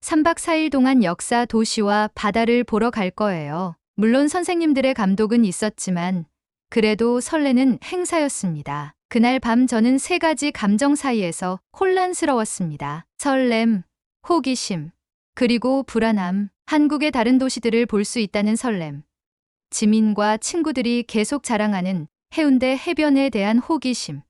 3박 4일 동안 역사, 도시와 바다를 보러 갈 거예요. 물론 선생님들의 감독은 있었지만 그래도 설레는 행사였습니다. 그날 밤 저는 3가지 감정 사이에서 혼란스러웠습니다. 설렘, 호기심, 그리고 불안함. 한국의 다른 도시들을 볼 수 있다는 설렘. 지민과 친구들이 계속 자랑하는 해운대 해변에 대한 호기심.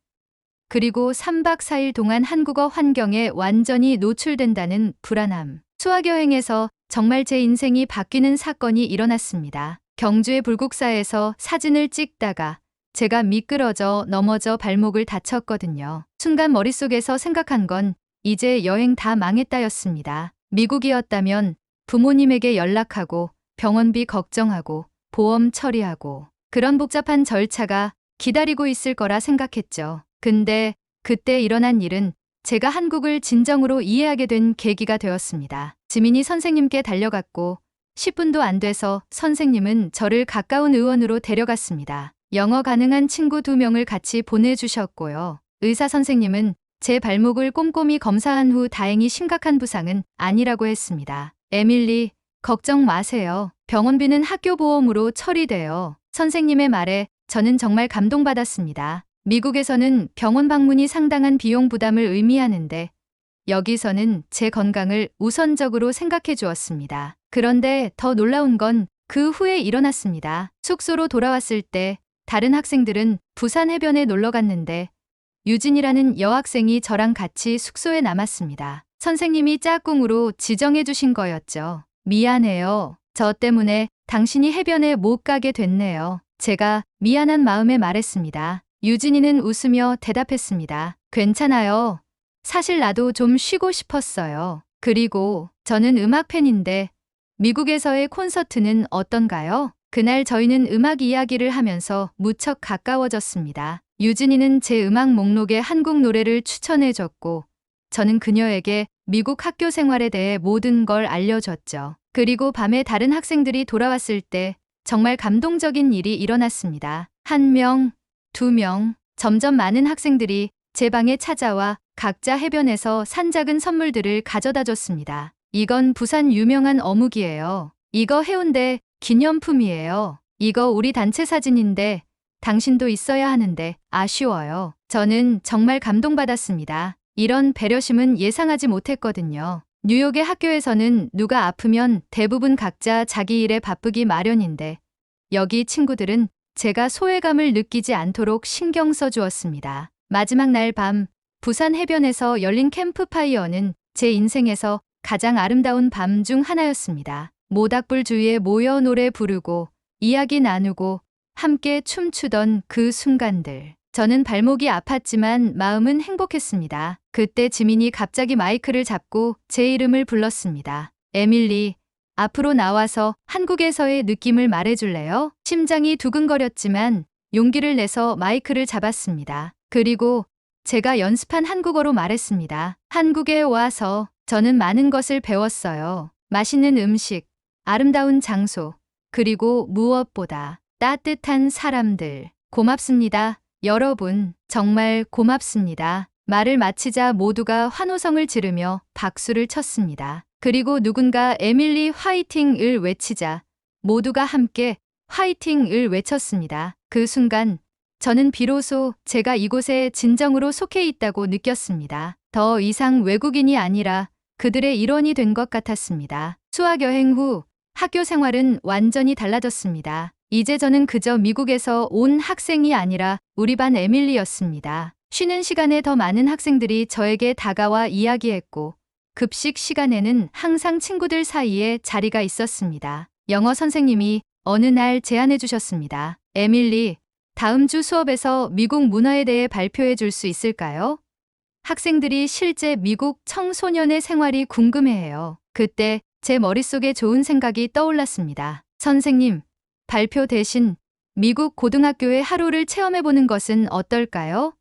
그리고 3박 4일 동안 한국어 환경에 완전히 노출된다는 불안함. 수학여행에서 정말 제 인생이 바뀌는 사건이 일어났습니다. 경주의 불국사에서 사진을 찍다가 제가 미끄러져 넘어져 발목을 다쳤거든요. 순간 머릿속에서 생각한 건 이제 여행 다 망했다였습니다. 미국이었다면 부모님에게 연락하고 병원비 걱정하고 보험 처리하고 그런 복잡한 절차가 기다리고 있을 거라 생각했죠. 근데 그때 일어난 일은 제가 한국을 진정으로 이해하게 된 계기가 되었습니다. 지민이 선생님께 달려갔고 10분도 안 돼서 선생님은 저를 가까운 의원으로 데려갔습니다. 영어 가능한 친구 2명을 같이 보내주셨고요. 의사 선생님은 제 발목을 꼼꼼히 검사한 후 다행히 심각한 부상은 아니라고 했습니다. 에밀리, 걱정 마세요. 병원비는 학교 보험으로 처리돼요. 선생님의 말에 저는 정말 감동받았습니다. 미국에서는 병원 방문이 상당한 비용 부담을 의미하는데 여기서는 제 건강을 우선적으로 생각해 주었습니다. 그런데 더 놀라운 건 그 후에 일어났습니다. 숙소로 돌아왔을 때 다른 학생들은 부산 해변에 놀러 갔는데 유진이라는 여학생이 저랑 같이 숙소에 남았습니다. 선생님이 짝꿍으로 지정해 주신 거였죠. 미안해요. 저 때문에 당신이 해변에 못 가게 됐네요. 제가 미안한 마음에 말했습니다. 유진이는 웃으며 대답했습니다. 괜찮아요. 사실 나도 좀 쉬고 싶었어요. 그리고 저는 음악 팬인데 미국에서의 콘서트는 어떤가요? 그날 저희는 음악 이야기를 하면서 무척 가까워졌습니다. 유진이는 제 음악 목록에 한국 노래를 추천해줬고 저는 그녀에게 미국 학교 생활에 대해 모든 걸 알려줬죠. 그리고 밤에 다른 학생들이 돌아왔을 때 정말 감동적인 일이 일어났습니다. 1명, 2명, 점점 많은 학생들이 제 방에 찾아와 각자 해변에서 산 작은 선물들을 가져다 줬습니다. 이건 부산 유명한 어묵이에요. 이거 해운대 기념품이에요. 이거 우리 단체 사진인데 당신도 있어야 하는데 아쉬워요. 저는 정말 감동받았습니다. 이런 배려심은 예상하지 못했거든요. 뉴욕의 학교에서는 누가 아프면 대부분 각자 자기 일에 바쁘기 마련인데 여기 친구들은 제가 소외감을 느끼지 않도록 신경 써주었습니다. 마지막 날 밤 부산 해변에서 열린 캠프파이어는 제 인생에서 가장 아름다운 밤 중 하나였습니다. 모닥불 주위에 모여 노래 부르고 이야기 나누고 함께 춤추던 그 순간들. 저는 발목이 아팠지만 마음은 행복했습니다. 그때 지민이 갑자기 마이크를 잡고 제 이름을 불렀습니다. 에밀리, 앞으로 나와서 한국에서의 느낌을 말해줄래요? 심장이 두근거렸지만 용기를 내서 마이크를 잡았습니다. 그리고 제가 연습한 한국어로 말했습니다. 한국에 와서 저는 많은 것을 배웠어요. 맛있는 음식, 아름다운 장소, 그리고 무엇보다 따뜻한 사람들. 고맙습니다. 여러분, 정말 고맙습니다. 말을 마치자 모두가 환호성을 지르며 박수를 쳤습니다. 그리고 누군가 에밀리 화이팅을 외치자 모두가 함께 화이팅을 외쳤습니다. 그 순간 저는 비로소 제가 이곳에 진정으로 속해 있다고 느꼈습니다. 더 이상 외국인이 아니라 그들의 일원이 된 것 같았습니다. 수학여행 후 학교 생활은 완전히 달라졌습니다. 이제 저는 그저 미국에서 온 학생이 아니라 우리 반 에밀리였습니다. 쉬는 시간에 더 많은 학생들이 저에게 다가와 이야기했고 급식 시간에는 항상 친구들 사이에 자리가 있었습니다. 영어 선생님이 어느 날 제안해 주셨습니다. 에밀리, 다음 주 수업에서 미국 문화에 대해 발표해 줄 수 있을까요? 학생들이 실제 미국 청소년의 생활이 궁금해해요. 그때 제 머릿속에 좋은 생각이 떠올랐습니다. 선생님, 발표 대신 미국 고등학교의 하루를 체험해보는 것은 어떨까요?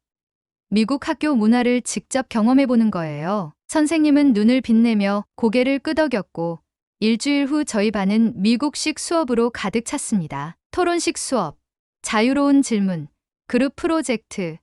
미국 학교 문화를 직접 경험해보는 거예요. 선생님은 눈을 빛내며 고개를 끄덕였고, 일주일 후 저희 반은 미국식 수업으로 가득 찼습니다. 토론식 수업, 자유로운 질문, 그룹 프로젝트,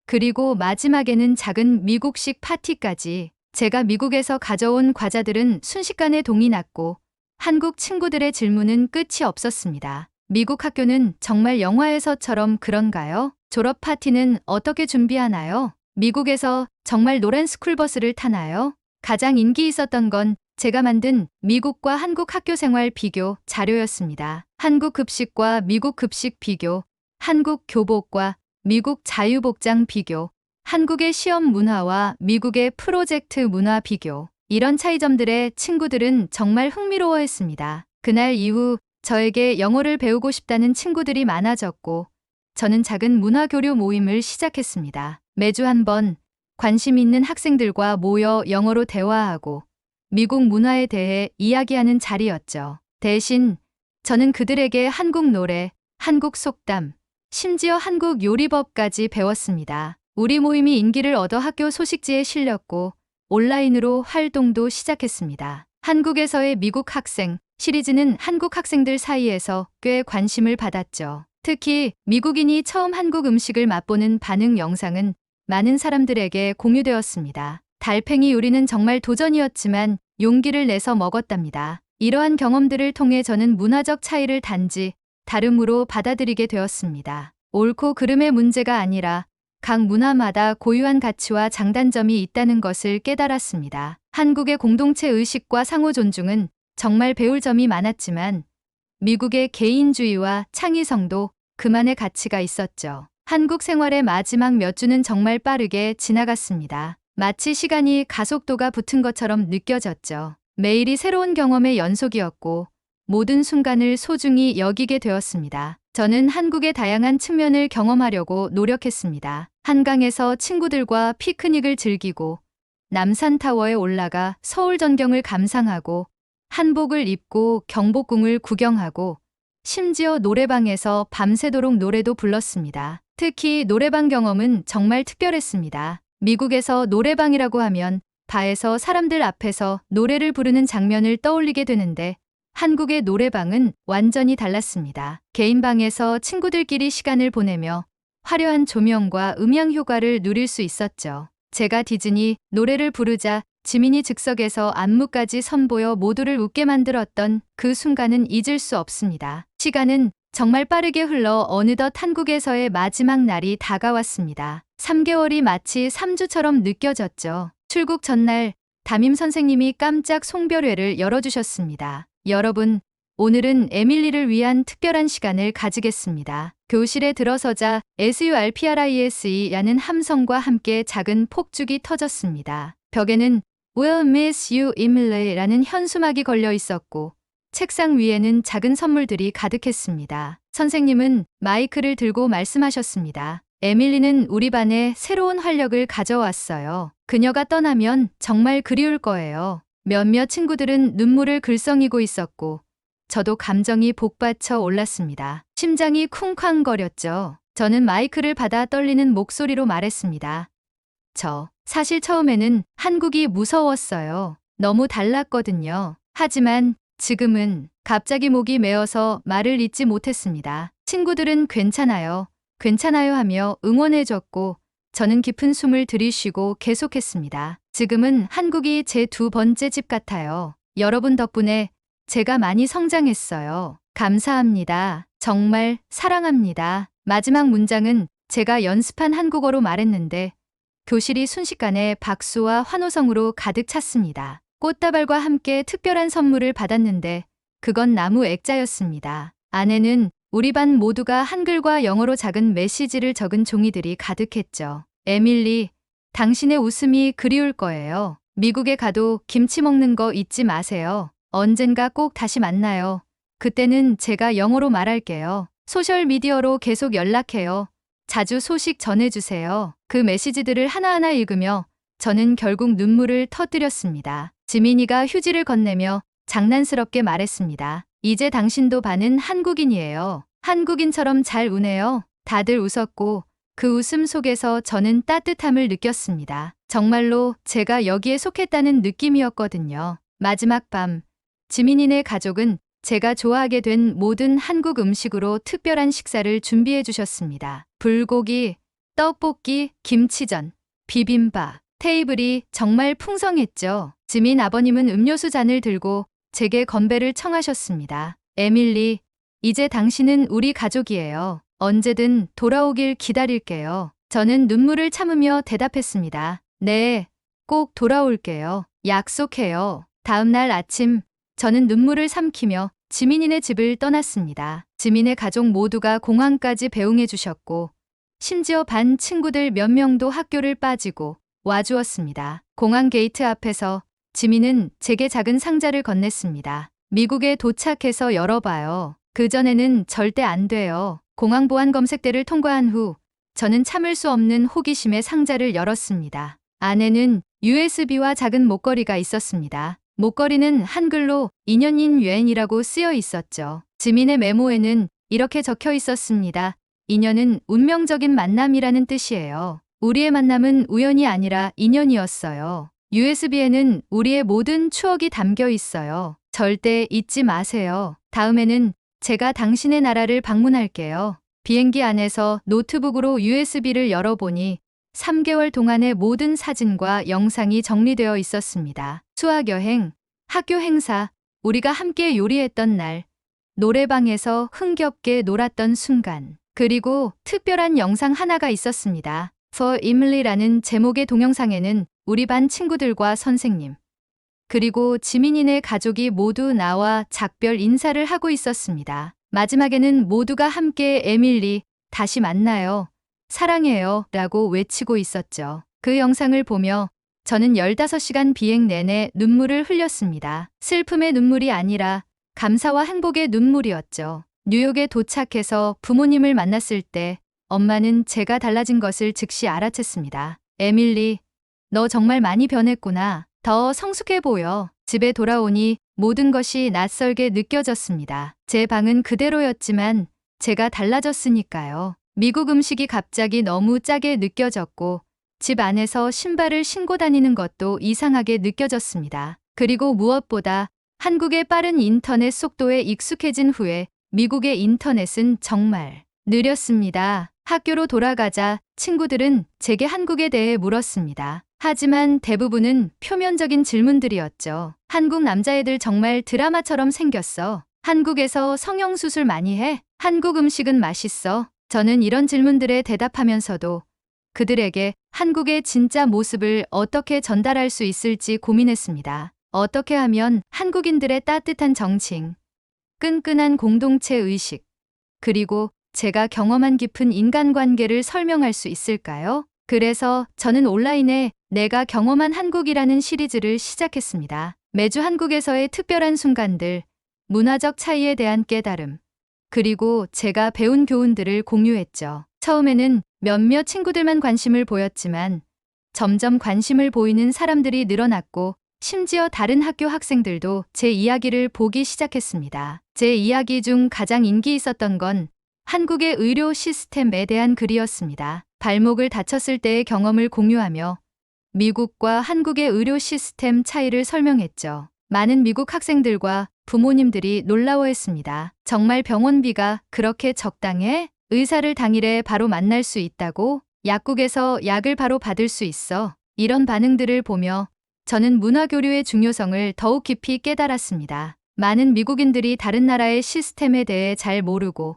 그리고 마지막에는 작은 미국식 파티까지. 제가 미국에서 가져온 과자들은 순식간에 동이 났고, 한국 친구들의 질문은 끝이 없었습니다. 미국 학교는 정말 영화에서처럼 그런가요? 졸업 파티는 어떻게 준비하나요? 미국에서 정말 노란 스쿨버스를 타나요? 가장 인기 있었던 건 제가 만든 미국과 한국 학교 생활 비교 자료였습니다. 한국 급식과 미국 급식 비교, 한국 교복과 미국 자유복장 비교, 한국의 시험 문화와 미국의 프로젝트 문화 비교. 이런 차이점들에 친구들은 정말 흥미로워했습니다. 그날 이후 저에게 영어를 배우고 싶다는 친구들이 많아졌고, 저는 작은 문화교류 모임을 시작했습니다. 매주 한 번 관심 있는 학생들과 모여 영어로 대화하고 미국 문화에 대해 이야기하는 자리였죠. 대신 저는 그들에게 한국 노래, 한국 속담, 심지어 한국 요리법까지 배웠습니다. 우리 모임이 인기를 얻어 학교 소식지에 실렸고 온라인으로 활동도 시작했습니다. 한국에서의 미국 학생 시리즈는 한국 학생들 사이에서 꽤 관심을 받았죠. 특히 미국인이 처음 한국 음식을 맛보는 반응 영상은 많은 사람들에게 공유되었습니다. 달팽이 요리는 정말 도전이었지만 용기를 내서 먹었답니다. 이러한 경험들을 통해 저는 문화적 차이를 단지 다름으로 받아들이게 되었습니다. 옳고 그름의 문제가 아니라 각 문화마다 고유한 가치와 장단점이 있다는 것을 깨달았습니다. 한국의 공동체 의식과 상호 존중은 정말 배울 점이 많았지만 미국의 개인주의와 창의성도 그만의 가치가 있었죠. 한국 생활의 마지막 몇 주는 정말 빠르게 지나갔습니다. 마치 시간이 가속도가 붙은 것처럼 느껴졌죠. 매일이 새로운 경험의 연속이었고 모든 순간을 소중히 여기게 되었습니다. 저는 한국의 다양한 측면을 경험하려고 노력했습니다. 한강에서 친구들과 피크닉을 즐기고 남산타워에 올라가 서울 전경을 감상하고 한복을 입고 경복궁을 구경하고 심지어 노래방에서 밤새도록 노래도 불렀습니다. 특히 노래방 경험은 정말 특별했습니다. 미국에서 노래방이라고 하면 바에서 사람들 앞에서 노래를 부르는 장면을 떠올리게 되는데 한국의 노래방은 완전히 달랐습니다. 개인 방에서 친구들끼리 시간을 보내며 화려한 조명과 음향 효과를 누릴 수 있었죠. 제가 디즈니 노래를 부르자 지민이 즉석에서 안무까지 선보여 모두를 웃게 만들었던 그 순간은 잊을 수 없습니다. 시간은 정말 빠르게 흘러 어느덧 한국에서의 마지막 날이 다가왔습니다. 3개월이 마치 3주처럼 느껴졌죠. 출국 전날 담임 선생님이 깜짝 송별회를 열어주셨습니다. 여러분, 오늘은 에밀리를 위한 특별한 시간을 가지겠습니다. 교실에 들어서자 SURPRISE라는 함성과 함께 작은 폭죽이 터졌습니다. 벽에는 We'll miss you, Emily라는 현수막이 걸려 있었고 책상 위에는 작은 선물들이 가득했습니다. 선생님은 마이크를 들고 말씀하셨습니다. 에밀리는 우리 반에 새로운 활력을 가져왔어요. 그녀가 떠나면 정말 그리울 거예요. 몇몇 친구들은 눈물을 글썽이고 있었고 저도 감정이 복받쳐 올랐습니다. 심장이 쿵쾅거렸죠. 저는 마이크를 받아 떨리는 목소리로 말했습니다. 사실 처음에는 한국이 무서웠어요. 너무 달랐거든요. 하지만 지금은 갑자기 목이 메어서 말을 잇지 못했습니다. 친구들은 괜찮아요. 괜찮아요 하며 응원해줬고 저는 깊은 숨을 들이쉬고 계속했습니다. 지금은 한국이 제 두 번째 집 같아요. 여러분 덕분에 제가 많이 성장했어요. 감사합니다. 정말 사랑합니다. 마지막 문장은 제가 연습한 한국어로 말했는데 교실이 순식간에 박수와 환호성으로 가득 찼습니다. 꽃다발과 함께 특별한 선물을 받았는데 그건 나무 액자였습니다. 안에는 우리 반 모두가 한글과 영어로 작은 메시지를 적은 종이들이 가득했죠. 에밀리, 당신의 웃음이 그리울 거예요. 미국에 가도 김치 먹는 거 잊지 마세요. 언젠가 꼭 다시 만나요. 그때는 제가 영어로 말할게요. 소셜미디어로 계속 연락해요. 자주 소식 전해주세요. 그 메시지들을 하나하나 읽으며 저는 결국 눈물을 터뜨렸습니다. 지민이가 휴지를 건네며 장난스럽게 말했습니다. 이제 당신도 반은 한국인이에요. 한국인처럼 잘 우네요. 다들 웃었고 그 웃음 속에서 저는 따뜻함을 느꼈습니다. 정말로 제가 여기에 속했다는 느낌이었거든요. 마지막 밤, 지민이네 가족은 제가 좋아하게 된 모든 한국 음식으로 특별한 식사를 준비해 주셨습니다. 불고기, 떡볶이, 김치전, 비빔밥. 테이블이 정말 풍성했죠. 지민 아버님은 음료수 잔을 들고 제게 건배를 청하셨습니다. 에밀리, 이제 당신은 우리 가족이에요. 언제든 돌아오길 기다릴게요. 저는 눈물을 참으며 대답했습니다. 네, 꼭 돌아올게요. 약속해요. 다음 날 아침, 저는 눈물을 삼키며 지민이네 집을 떠났습니다. 지민의 가족 모두가 공항까지 배웅해 주셨고 심지어 반 친구들 몇 명도 학교를 빠지고 와주었습니다. 공항 게이트 앞에서 지민은 제게 작은 상자를 건넸습니다. 미국에 도착해서 열어봐요. 그전에는 절대 안 돼요. 공항 보안 검색대를 통과한 후 저는 참을 수 없는 호기심에 상자를 열었습니다. 안에는 USB와 작은 목걸이가 있었습니다. 목걸이는 한글로 인연인 유엔이라고 쓰여 있었죠. 지민의 메모에는 이렇게 적혀 있었습니다. 인연은 운명적인 만남이라는 뜻이에요. 우리의 만남은 우연이 아니라 인연이었어요. USB에는 우리의 모든 추억이 담겨 있어요. 절대 잊지 마세요. 다음에는 제가 당신의 나라를 방문할게요. 비행기 안에서 노트북으로 USB를 열어보니 3개월 동안의 모든 사진과 영상이 정리되어 있었습니다. 수학여행, 학교 행사, 우리가 함께 요리했던 날, 노래방에서 흥겹게 놀았던 순간, 그리고 특별한 영상 하나가 있었습니다. For Emily라는 제목의 동영상에는 우리 반 친구들과 선생님, 그리고 지민이네 가족이 모두 나와 작별 인사를 하고 있었습니다. 마지막에는 모두가 함께 에밀리, 다시 만나요. 사랑해요. 라고 외치고 있었죠. 그 영상을 보며 저는 15시간 비행 내내 눈물을 흘렸습니다. 슬픔의 눈물이 아니라 감사와 행복의 눈물이었죠. 뉴욕에 도착해서 부모님을 만났을 때 엄마는 제가 달라진 것을 즉시 알아챘습니다. 에밀리, 너 정말 많이 변했구나. 더 성숙해 보여. 집에 돌아오니 모든 것이 낯설게 느껴졌습니다. 제 방은 그대로였지만 제가 달라졌으니까요. 미국 음식이 갑자기 너무 짜게 느껴졌고 집 안에서 신발을 신고 다니는 것도 이상하게 느껴졌습니다. 그리고 무엇보다 한국의 빠른 인터넷 속도에 익숙해진 후에 미국의 인터넷은 정말 느렸습니다. 학교로 돌아가자 친구들은 제게 한국에 대해 물었습니다. 하지만 대부분은 표면적인 질문들이었죠. 한국 남자애들 정말 드라마처럼 생겼어. 한국에서 성형수술 많이 해? 한국 음식은 맛있어? 저는 이런 질문들에 대답하면서도 그들에게 한국의 진짜 모습을 어떻게 전달할 수 있을지 고민했습니다. 어떻게 하면 한국인들의 따뜻한 정칭, 끈끈한 공동체 의식, 그리고 제가 경험한 깊은 인간관계를 설명할 수 있을까요? 그래서 저는 온라인에 내가 경험한 한국이라는 시리즈를 시작했습니다. 매주 한국에서의 특별한 순간들, 문화적 차이에 대한 깨달음, 그리고 제가 배운 교훈들을 공유했죠. 처음에는 몇몇 친구들만 관심을 보였지만 점점 관심을 보이는 사람들이 늘어났고 심지어 다른 학교 학생들도 제 이야기를 보기 시작했습니다. 제 이야기 중 가장 인기 있었던 건 한국의 의료 시스템에 대한 글이었습니다. 발목을 다쳤을 때의 경험을 공유하며 미국과 한국의 의료 시스템 차이를 설명했죠. 많은 미국 학생들과 부모님들이 놀라워했습니다. 정말 병원비가 그렇게 적당해? 의사를 당일에 바로 만날 수 있다고? 약국에서 약을 바로 받을 수 있어? 이런 반응들을 보며 저는 문화교류의 중요성을 더욱 깊이 깨달았습니다. 많은 미국인들이 다른 나라의 시스템에 대해 잘 모르고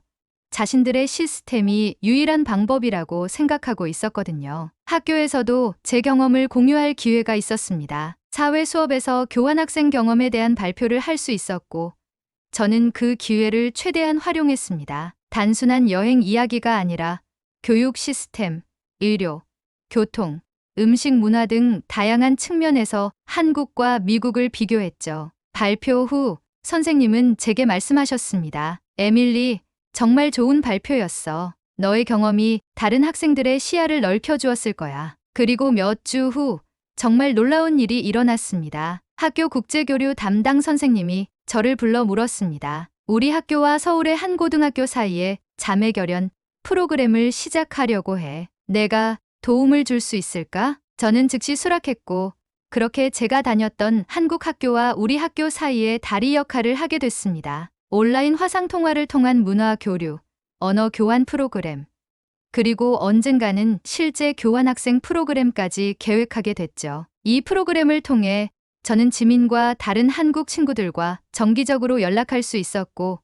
자신들의 시스템이 유일한 방법이라고 생각하고 있었거든요. 학교에서도 제 경험을 공유할 기회가 있었습니다. 사회 수업에서 교환학생 경험에 대한 발표를 할 수 있었고 저는 그 기회를 최대한 활용했습니다. 단순한 여행 이야기가 아니라 교육 시스템, 의료, 교통, 음식 문화 등 다양한 측면에서 한국과 미국을 비교했죠. 발표 후 선생님은 제게 말씀하셨습니다. 에밀리, 정말 좋은 발표였어. 너의 경험이 다른 학생들의 시야를 넓혀주었을 거야. 그리고 몇 주 후 정말 놀라운 일이 일어났습니다. 학교 국제교류 담당 선생님이 저를 불러 물었습니다. 우리 학교와 서울의 한 고등학교 사이에 자매결연 프로그램을 시작하려고 해. 내가 도움을 줄 수 있을까? 저는 즉시 수락했고, 그렇게 제가 다녔던 한국 학교와 우리 학교 사이에 다리 역할을 하게 됐습니다. 온라인 화상통화를 통한 문화 교류, 언어 교환 프로그램, 그리고 언젠가는 실제 교환학생 프로그램까지 계획하게 됐죠. 이 프로그램을 통해 저는 지민과 다른 한국 친구들과 정기적으로 연락할 수 있었고,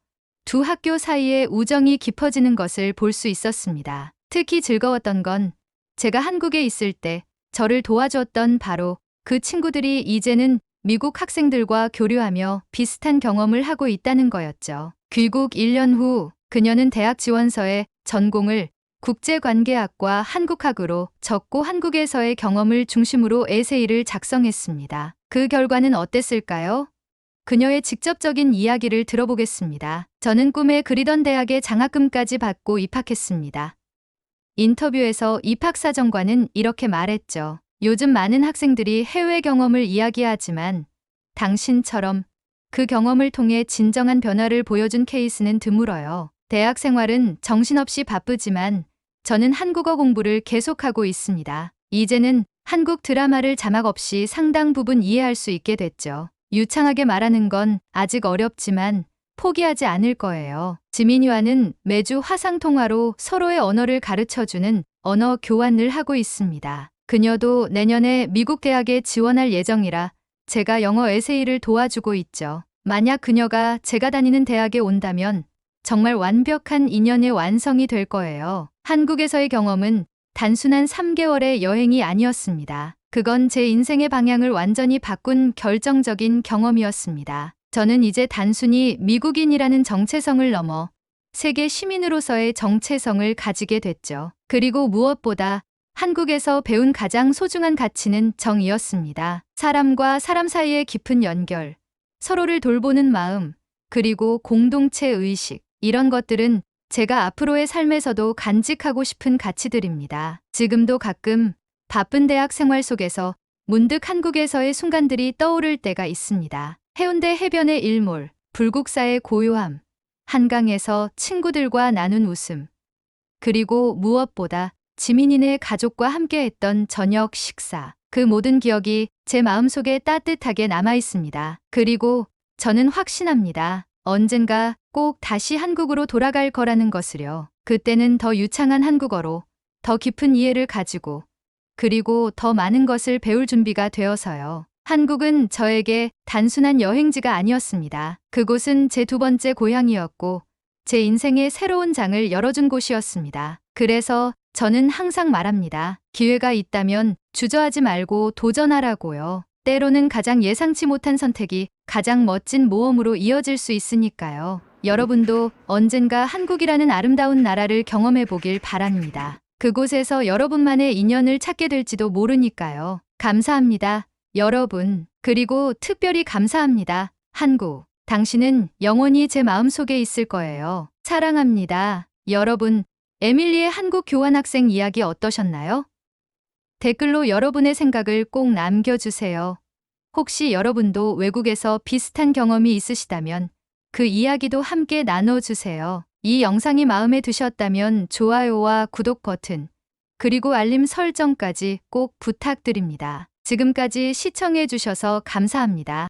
두 학교 사이의 우정이 깊어지는 것을 볼 수 있었습니다. 특히 즐거웠던 건 제가 한국에 있을 때 저를 도와줬던 바로 그 친구들이 이제는 미국 학생들과 교류하며 비슷한 경험을 하고 있다는 거였죠. 귀국 1년 후 그녀는 대학 지원서에 전공을 국제관계학과 한국학으로 적고 한국에서의 경험을 중심으로 에세이를 작성했습니다. 그 결과는 어땠을까요? 그녀의 직접적인 이야기를 들어보겠습니다. 저는 꿈에 그리던 대학에 장학금까지 받고 입학했습니다. 인터뷰에서 입학사정관은 이렇게 말했죠. 요즘 많은 학생들이 해외 경험을 이야기하지만 당신처럼 그 경험을 통해 진정한 변화를 보여준 케이스는 드물어요. 대학 생활은 정신없이 바쁘지만 저는 한국어 공부를 계속하고 있습니다. 이제는 한국 드라마를 자막 없이 상당 부분 이해할 수 있게 됐죠. 유창하게 말하는 건 아직 어렵지만 포기하지 않을 거예요. 지민이와는 매주 화상통화로 서로의 언어를 가르쳐주는 언어 교환을 하고 있습니다. 그녀도 내년에 미국 대학에 지원할 예정이라 제가 영어 에세이를 도와주고 있죠. 만약 그녀가 제가 다니는 대학에 온다면 정말 완벽한 인연의 완성이 될 거예요. 한국에서의 경험은 단순한 3개월의 여행이 아니었습니다. 그건 제 인생의 방향을 완전히 바꾼 결정적인 경험이었습니다. 저는 이제 단순히 미국인이라는 정체성을 넘어 세계 시민으로서의 정체성을 가지게 됐죠. 그리고 무엇보다 한국에서 배운 가장 소중한 가치는 정이었습니다. 사람과 사람 사이의 깊은 연결, 서로를 돌보는 마음, 그리고 공동체 의식. 이런 것들은 제가 앞으로의 삶에서도 간직하고 싶은 가치들입니다. 지금도 가끔 바쁜 대학 생활 속에서 문득 한국에서의 순간들이 떠오를 때가 있습니다. 해운대 해변의 일몰, 불국사의 고요함, 한강에서 친구들과 나눈 웃음, 그리고 무엇보다 지민이네 가족과 함께했던 저녁 식사. 그 모든 기억이 제 마음속에 따뜻하게 남아 있습니다. 그리고 저는 확신합니다. 언젠가 꼭 다시 한국으로 돌아갈 거라는 것을요. 그때는 더 유창한 한국어로, 더 깊은 이해를 가지고, 그리고 더 많은 것을 배울 준비가 되어서요. 한국은 저에게 단순한 여행지가 아니었습니다. 그곳은 제 두 번째 고향이었고, 제 인생의 새로운 장을 열어준 곳이었습니다. 그래서 저는 항상 말합니다. 기회가 있다면 주저하지 말고 도전하라고요. 때로는 가장 예상치 못한 선택이 가장 멋진 모험으로 이어질 수 있으니까요. 여러분도 언젠가 한국이라는 아름다운 나라를 경험해 보길 바랍니다. 그곳에서 여러분만의 인연을 찾게 될지도 모르니까요. 감사합니다, 여러분. 그리고 특별히 감사합니다, 한국. 당신은 영원히 제 마음속에 있을 거예요. 사랑합니다, 여러분. 에밀리의 한국 교환학생 이야기 어떠셨나요? 댓글로 여러분의 생각을 꼭 남겨주세요. 혹시 여러분도 외국에서 비슷한 경험이 있으시다면 그 이야기도 함께 나눠주세요. 이 영상이 마음에 드셨다면 좋아요와 구독 버튼, 그리고 알림 설정까지 꼭 부탁드립니다. 지금까지 시청해주셔서 감사합니다.